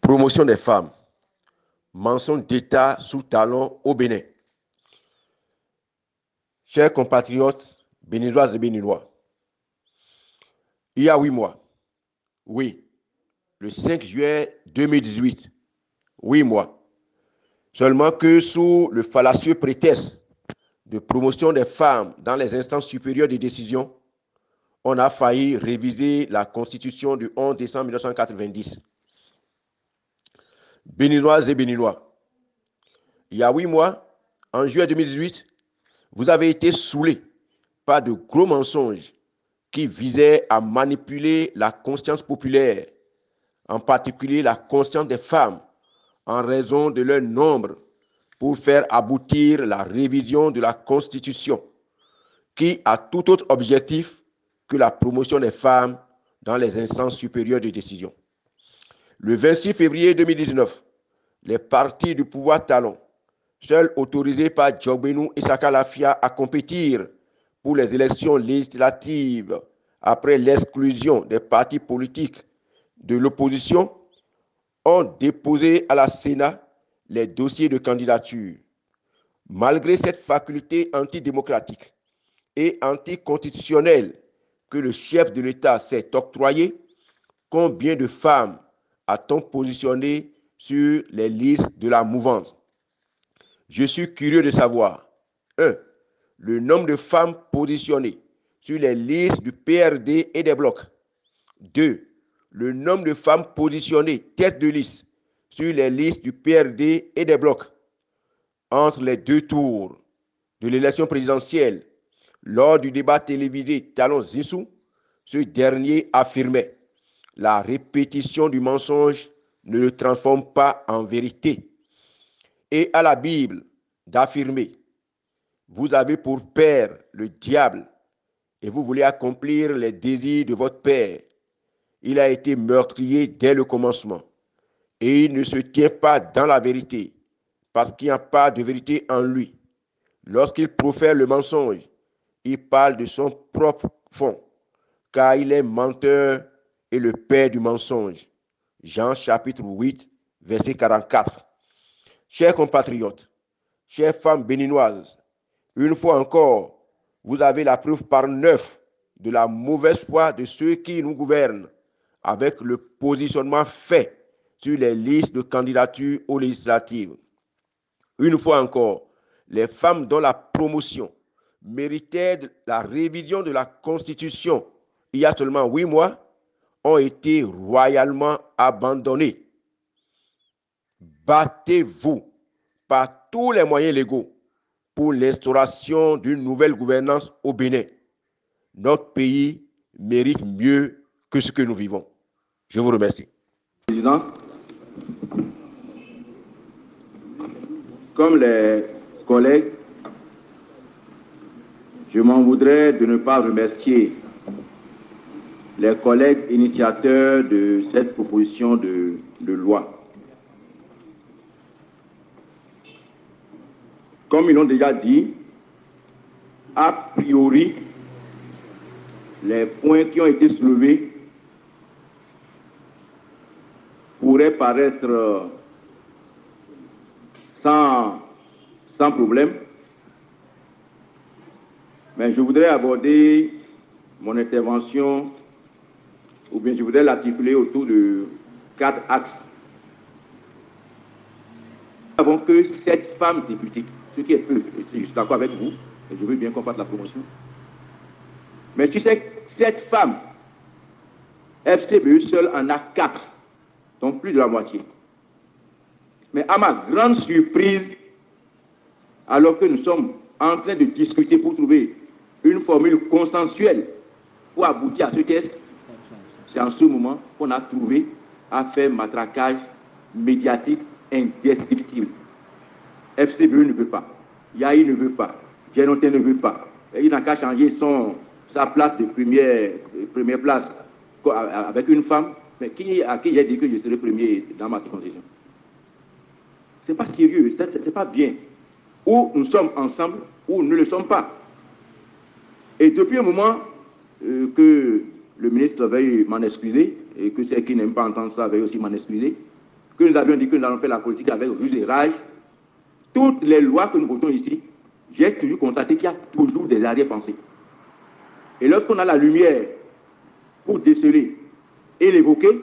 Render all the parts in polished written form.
Promotion des femmes. Mensonge d'État sous talon au Bénin. Chers compatriotes béninoises et béninois, il y a 8 mois, oui, le 5 juillet 2018, 8 mois, seulement que sous le fallacieux prétexte de promotion des femmes dans les instances supérieures de décision, on a failli réviser la Constitution du 11 décembre 1990. Béninoises et Béninois, il y a 8 mois, en juillet 2018, vous avez été saoulés par de gros mensonges qui visaient à manipuler la conscience populaire, en particulier la conscience des femmes, en raison de leur nombre, pour faire aboutir la révision de la Constitution, qui a tout autre objectif que la promotion des femmes dans les instances supérieures de décision. Le 26 février 2019, les partis du pouvoir talon, seuls autorisés par Djogbenou et Saka Lafia à compétir pour les élections législatives après l'exclusion des partis politiques de l'opposition, ont déposé à la Sénat les dossiers de candidature. Malgré cette faculté antidémocratique et anticonstitutionnelle que le chef de l'État s'est octroyée, combien de femmes a-t-on positionné sur les listes de la mouvance? Je suis curieux de savoir 1. Le nombre de femmes positionnées sur les listes du PRD et des blocs. 2. Le nombre de femmes positionnées tête de liste sur les listes du PRD et des blocs. Entre les deux tours de l'élection présidentielle, lors du débat télévisé Talon Zissou, ce dernier affirmait « La répétition du mensonge ne le transforme pas en vérité ». Et à la Bible d'affirmer « Vous avez pour père le diable et vous voulez accomplir les désirs de votre père. Il a été meurtrier dès le commencement et il ne se tient pas dans la vérité parce qu'il n'y a pas de vérité en lui. Lorsqu'il profère le mensonge, il parle de son propre fond, car il est menteur et le père du mensonge. » Jean chapitre 8, verset 44. Chers compatriotes, chères femmes béninoises, une fois encore, vous avez la preuve par 9 de la mauvaise foi de ceux qui nous gouvernent, avec le positionnement fait sur les listes de candidature aux législatives. Une fois encore, les femmes dont la promotion méritait la révision de la Constitution il y a seulement 8 mois ont été royalement abandonnées. Battez-vous par tous les moyens légaux pour l'instauration d'une nouvelle gouvernance au Bénin. Notre pays mérite mieux que ce que nous vivons. Je vous remercie. Président, comme les collègues, je m'en voudrais de ne pas remercier les collègues initiateurs de cette proposition de loi. Comme ils l'ont déjà dit, a priori, les points qui ont été soulevés pourraient paraître sans problème, mais je voudrais aborder mon intervention, ou bien je voudrais l'articuler autour de 4 axes. Nous n'avons que 7 femmes députées, ce qui est peu. Je suis d'accord avec vous, et je veux bien qu'on fasse la promotion. Mais tu sais, 7 femmes, FCBE seul en a 4, donc plus de la moitié. Mais à ma grande surprise, alors que nous sommes en train de discuter pour trouver une formule consensuelle pour aboutir à ce texte, c'est en ce moment qu'on a trouvé à faire matraquage médiatique indescriptible. FCBE ne veut pas, Yahi ne veut pas, Djenotin ne veut pas. Il n'a qu'à changer sa place de première place avec une femme, mais à qui j'ai dit que je serai premier dans ma circonscription. Ce n'est pas sérieux, ce n'est pas bien. Ou nous sommes ensemble, ou nous ne le sommes pas. Et depuis un moment que le ministre veuille m'en excuser, et que ceux qui n'aiment pas entendre ça veuillent aussi m'en excuser, que nous avions dit que nous allons faire la politique avec ruse et rage, toutes les lois que nous votons ici, j'ai toujours constaté qu'il y a toujours des arrière-pensées. Et lorsqu'on a la lumière pour déceler et l'évoquer,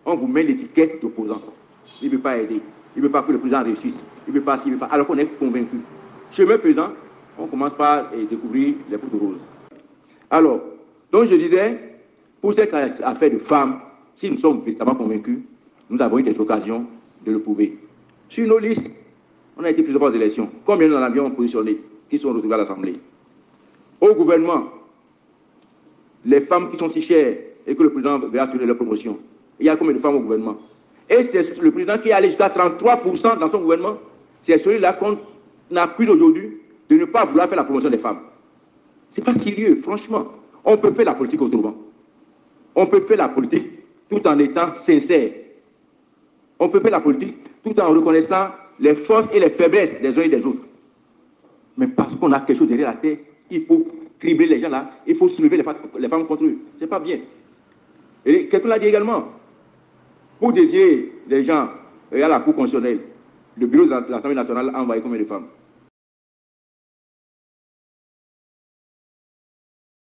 on vous met l'étiquette d'opposant. Il ne veut pas aider, il ne veut pas que le président réussisse, il ne veut pas, il veut pas, alors qu'on est convaincu. Chemin faisant, on commence par découvrir les poudres roses. Alors, donc je disais, pour cette affaire de femmes, si nous sommes véritablement convaincus, nous avons eu des occasions de le prouver. Sur nos listes, on a été plusieurs fois aux élections. Combien nous en avions positionné qui sont retrouvés à l'Assemblée? Au gouvernement, les femmes qui sont si chères et que le président veut assurer leur promotion. Il y a combien de femmes au gouvernement? Et c'est le président qui est allé jusqu'à 33% dans son gouvernement. C'est celui-là qu'on accuse aujourd'hui de ne pas vouloir faire la promotion des femmes. Ce n'est pas sérieux, franchement. On peut faire la politique autrement. On peut faire la politique tout en étant sincère. On peut faire la politique tout en reconnaissant les forces et les faiblesses des uns et des autres. Mais parce qu'on a quelque chose derrière la tête, il faut cribler les gens là, il faut soulever les femmes contre eux. Ce n'est pas bien. Et quelqu'un l'a dit également, pour désirer les gens à la Cour constitutionnelle, le bureau de l'Assemblée nationale a envoyé combien de femmes?